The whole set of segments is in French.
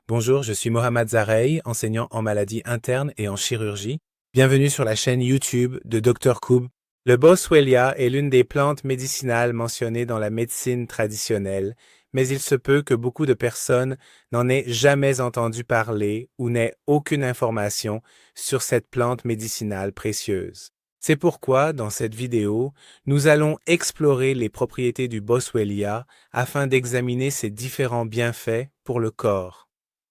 Bonjour, je suis Mohamed Zareï, enseignant en maladies internes et en chirurgie. Bienvenue sur la chaîne YouTube de Dr Koub. Le Boswellia est l'une des plantes médicinales mentionnées dans la médecine traditionnelle, mais il se peut que beaucoup de personnes n'en aient jamais entendu parler ou n'aient aucune information sur cette plante médicinale précieuse. C'est pourquoi, dans cette vidéo, nous allons explorer les propriétés du Boswellia afin d'examiner ses différents bienfaits pour le corps.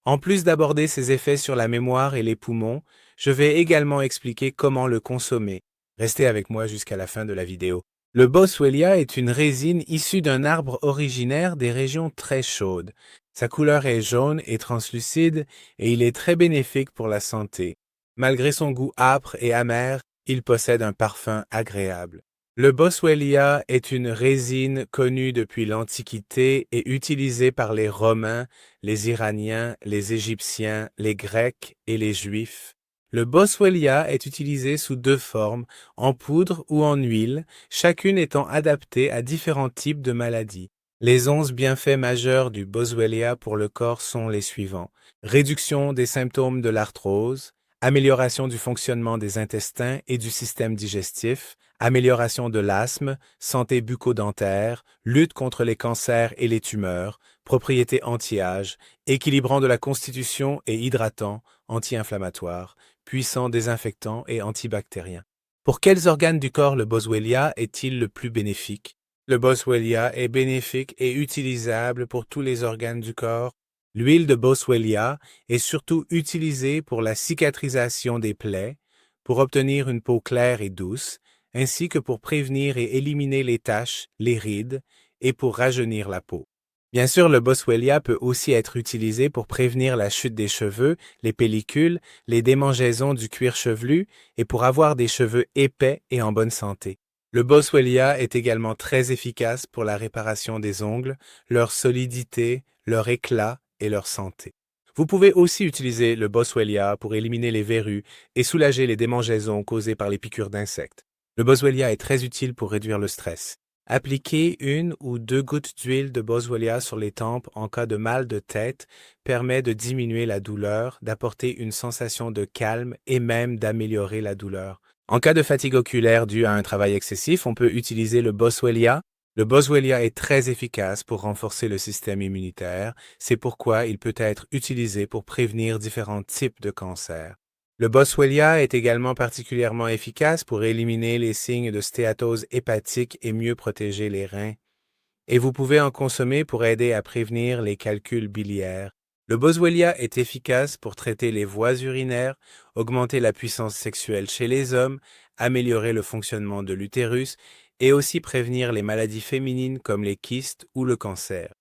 En plus d'aborder ses effets sur la mémoire et les poumons, je vais également expliquer comment le consommer. Restez avec moi jusqu'à la fin de la vidéo. Le Boswellia est une résine issue d'un arbre originaire des régions très chaudes. Sa couleur est jaune et translucide et il est très bénéfique pour la santé. Malgré son goût âpre et amer, il possède un parfum agréable. Le Boswellia est une résine connue depuis l'Antiquité et utilisée par les Romains, les Iraniens, les Égyptiens, les Grecs et les Juifs. Le Boswellia est utilisé sous deux formes, en poudre ou en huile, chacune étant adaptée à différents types de maladies. Les 11 bienfaits majeurs du Boswellia pour le corps sont les suivants. Réduction des symptômes de l'arthrose, amélioration du fonctionnement des intestins et du système digestif, amélioration de l'asthme, santé bucco-dentaire, lutte contre les cancers et les tumeurs, propriétés anti-âge, équilibrant de la constitution et hydratant, anti-inflammatoire, puissant désinfectant et antibactérien. Pour quels organes du corps le Boswellia est-il le plus bénéfique? Le Boswellia est bénéfique et utilisable pour tous les organes du corps. L'huile de Boswellia est surtout utilisée pour la cicatrisation des plaies, pour obtenir une peau claire et douce, ainsi que pour prévenir et éliminer les taches, les rides, et pour rajeunir la peau. Bien sûr, le Boswellia peut aussi être utilisé pour prévenir la chute des cheveux, les pellicules, les démangeaisons du cuir chevelu et pour avoir des cheveux épais et en bonne santé. Le Boswellia est également très efficace pour la réparation des ongles, leur solidité, leur éclat et leur santé. Vous pouvez aussi utiliser le Boswellia pour éliminer les verrues et soulager les démangeaisons causées par les piqûres d'insectes. Le Boswellia est très utile pour réduire le stress. Appliquer 1 ou 2 gouttes d'huile de Boswellia sur les tempes en cas de mal de tête permet de diminuer la douleur, d'apporter une sensation de calme et même d'améliorer la douleur. En cas de fatigue oculaire due à un travail excessif, on peut utiliser le Boswellia. Le Boswellia est très efficace pour renforcer le système immunitaire, c'est pourquoi il peut être utilisé pour prévenir différents types de cancers. Le Boswellia est également particulièrement efficace pour éliminer les signes de stéatose hépatique et mieux protéger les reins. Et vous pouvez en consommer pour aider à prévenir les calculs biliaires. Le Boswellia est efficace pour traiter les voies urinaires, augmenter la puissance sexuelle chez les hommes, améliorer le fonctionnement de l'utérus et aussi prévenir les maladies féminines comme les kystes ou le cancer.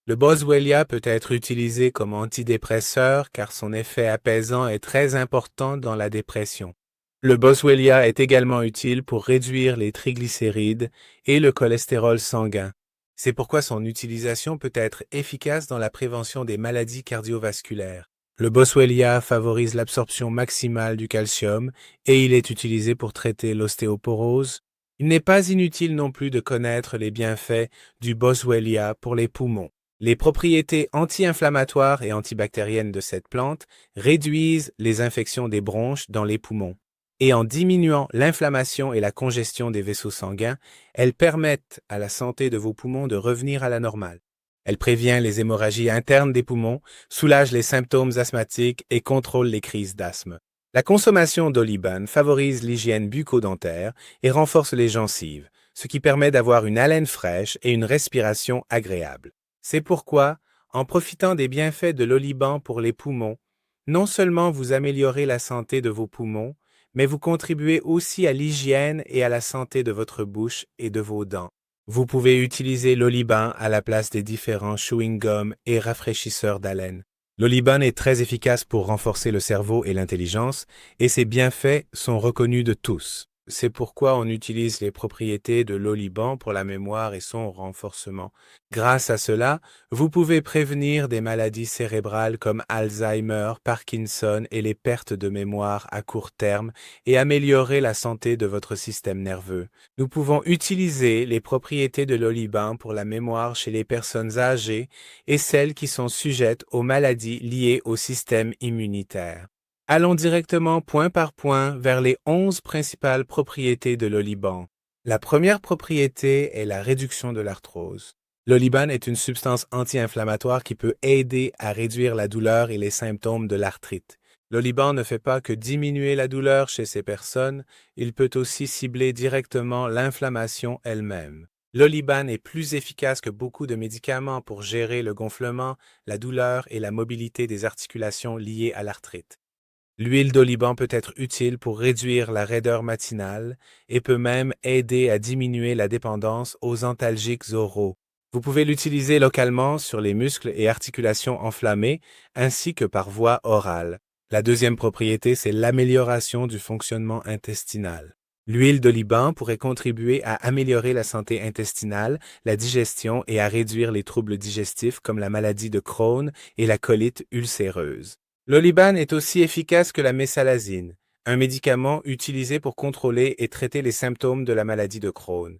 Le Boswellia peut être utilisé comme antidépresseur car son effet apaisant est très important dans la dépression. Le Boswellia est également utile pour réduire les triglycérides et le cholestérol sanguin. C'est pourquoi son utilisation peut être efficace dans la prévention des maladies cardiovasculaires. Le Boswellia favorise l'absorption maximale du calcium et il est utilisé pour traiter l'ostéoporose. Il n'est pas inutile non plus de connaître les bienfaits du Boswellia pour les poumons. Les propriétés anti-inflammatoires et antibactériennes de cette plante réduisent les infections des bronches dans les poumons. Et en diminuant l'inflammation et la congestion des vaisseaux sanguins, elles permettent à la santé de vos poumons de revenir à la normale. Elle prévient les hémorragies internes des poumons, soulage les symptômes asthmatiques et contrôle les crises d'asthme. La consommation d'Oliban favorise l'hygiène bucco-dentaire et renforce les gencives, ce qui permet d'avoir une haleine fraîche et une respiration agréable. C'est pourquoi, en profitant des bienfaits de l'Oliban pour les poumons, non seulement vous améliorez la santé de vos poumons, mais vous contribuez aussi à l'hygiène et à la santé de votre bouche et de vos dents. Vous pouvez utiliser l'Oliban à la place des différents chewing-gums et rafraîchisseurs d'haleine. L'Oliban est très efficace pour renforcer le cerveau et l'intelligence, et ses bienfaits sont reconnus de tous. C'est pourquoi on utilise les propriétés de l'oliban pour la mémoire et son renforcement. Grâce à cela, vous pouvez prévenir des maladies cérébrales comme Alzheimer, Parkinson et les pertes de mémoire à court terme et améliorer la santé de votre système nerveux. Nous pouvons utiliser les propriétés de l'oliban pour la mémoire chez les personnes âgées et celles qui sont sujettes aux maladies liées au système immunitaire. Allons directement point par point vers les 11 principales propriétés de l'oliban. La première propriété est la réduction de l'arthrose. L'oliban est une substance anti-inflammatoire qui peut aider à réduire la douleur et les symptômes de l'arthrite. L'oliban ne fait pas que diminuer la douleur chez ces personnes, il peut aussi cibler directement l'inflammation elle-même. L'oliban est plus efficace que beaucoup de médicaments pour gérer le gonflement, la douleur et la mobilité des articulations liées à l'arthrite. L'huile d'oliban peut être utile pour réduire la raideur matinale et peut même aider à diminuer la dépendance aux antalgiques oraux. Vous pouvez l'utiliser localement sur les muscles et articulations enflammées ainsi que par voie orale. La deuxième propriété, c'est l'amélioration du fonctionnement intestinal. L'huile d'oliban pourrait contribuer à améliorer la santé intestinale, la digestion et à réduire les troubles digestifs comme la maladie de Crohn et la colite ulcéreuse. L'oliban est aussi efficace que la mésalazine, un médicament utilisé pour contrôler et traiter les symptômes de la maladie de Crohn.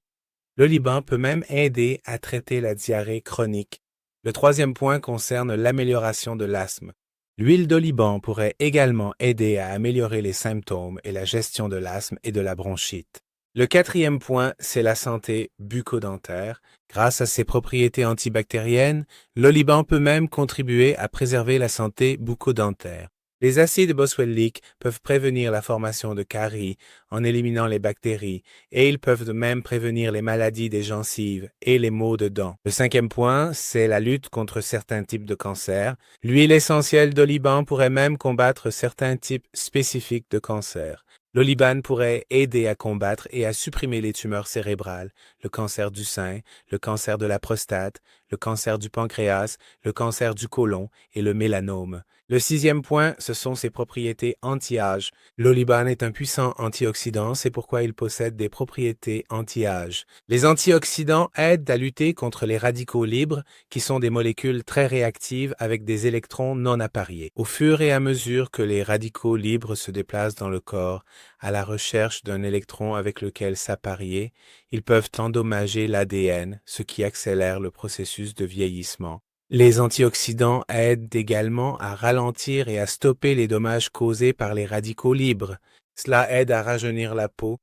L'oliban peut même aider à traiter la diarrhée chronique. Le troisième point concerne l'amélioration de l'asthme. L'huile d'oliban pourrait également aider à améliorer les symptômes et la gestion de l'asthme et de la bronchite. Le quatrième point, c'est la santé bucco-dentaire. Grâce à ses propriétés antibactériennes, l'oliban peut même contribuer à préserver la santé bucco-dentaire. Les acides boswelliques peuvent prévenir la formation de caries en éliminant les bactéries et ils peuvent même prévenir les maladies des gencives et les maux de dents. Le cinquième point, c'est la lutte contre certains types de cancers. L'huile essentielle d'oliban pourrait même combattre certains types spécifiques de cancers. L'oliban pourrait aider à combattre et à supprimer les tumeurs cérébrales, le cancer du sein, le cancer de la prostate, le cancer du pancréas, le cancer du côlon et le mélanome. Le sixième point, ce sont ses propriétés anti-âge. L'oliban est un puissant antioxydant, c'est pourquoi il possède des propriétés anti-âge. Les antioxydants aident à lutter contre les radicaux libres, qui sont des molécules très réactives avec des électrons non appariés. Au fur et à mesure que les radicaux libres se déplacent dans le corps, à la recherche d'un électron avec lequel s'apparier, ils peuvent endommager l'ADN, ce qui accélère le processus de vieillissement. Les antioxydants aident également à ralentir et à stopper les dommages causés par les radicaux libres. Cela aide à rajeunir la peau.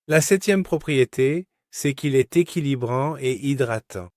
La septième propriété, c'est qu'il est équilibrant et hydratant.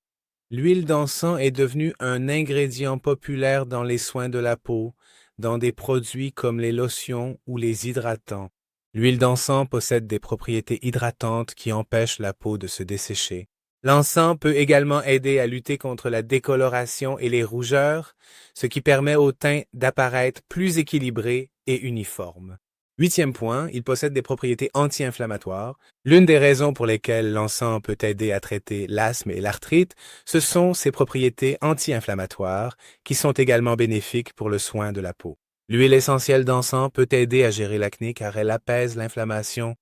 L'huile d'encens est devenue un ingrédient populaire dans les soins de la peau, dans des produits comme les lotions ou les hydratants. L'huile d'encens possède des propriétés hydratantes qui empêchent la peau de se dessécher. L'encens peut également aider à lutter contre la décoloration et les rougeurs, ce qui permet au teint d'apparaître plus équilibré et uniforme. Huitième point, il possède des propriétés anti-inflammatoires. L'une des raisons pour lesquelles l'encens peut aider à traiter l'asthme et l'arthrite, ce sont ses propriétés anti-inflammatoires qui sont également bénéfiques pour le soin de la peau. L'huile essentielle d'encens peut aider à gérer l'acné car elle apaise l'inflammation.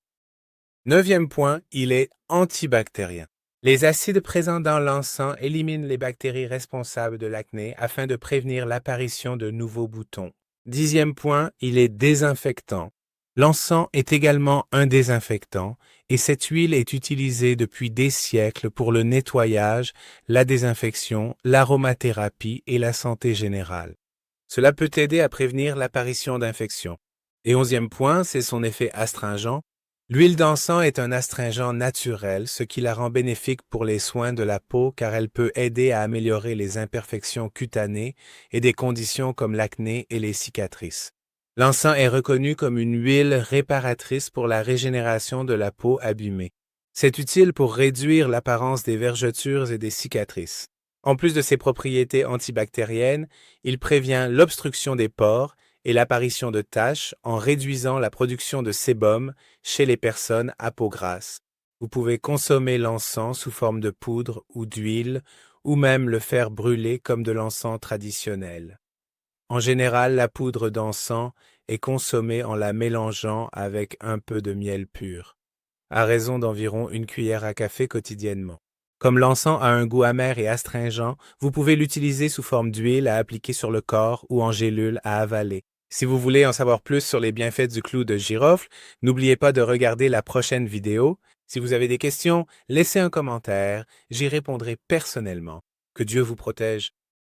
Neuvième point, il est antibactérien. Les acides présents dans l'encens éliminent les bactéries responsables de l'acné afin de prévenir l'apparition de nouveaux boutons. Dixième point, il est désinfectant. L'encens est également un désinfectant et cette huile est utilisée depuis des siècles pour le nettoyage, la désinfection, l'aromathérapie et la santé générale. Cela peut aider à prévenir l'apparition d'infections. Et onzième point, c'est son effet astringent. L'huile d'encens est un astringent naturel, ce qui la rend bénéfique pour les soins de la peau car elle peut aider à améliorer les imperfections cutanées et des conditions comme l'acné et les cicatrices. L'encens est reconnu comme une huile réparatrice pour la régénération de la peau abîmée. C'est utile pour réduire l'apparence des vergetures et des cicatrices. En plus de ses propriétés antibactériennes, il prévient l'obstruction des pores et l'apparition de taches en réduisant la production de sébum chez les personnes à peau grasse. Vous pouvez consommer l'encens sous forme de poudre ou d'huile, ou même le faire brûler comme de l'encens traditionnel. En général, la poudre d'encens est consommée en la mélangeant avec un peu de miel pur. à raison d'environ 1 cuillère à café quotidiennement. Comme l'encens a un goût amer et astringent, vous pouvez l'utiliser sous forme d'huile à appliquer sur le corps ou en gélule à avaler. Si vous voulez en savoir plus sur les bienfaits du clou de girofle, n'oubliez pas de regarder la prochaine vidéo. Si vous avez des questions, laissez un commentaire, j'y répondrai personnellement. Que Dieu vous protège.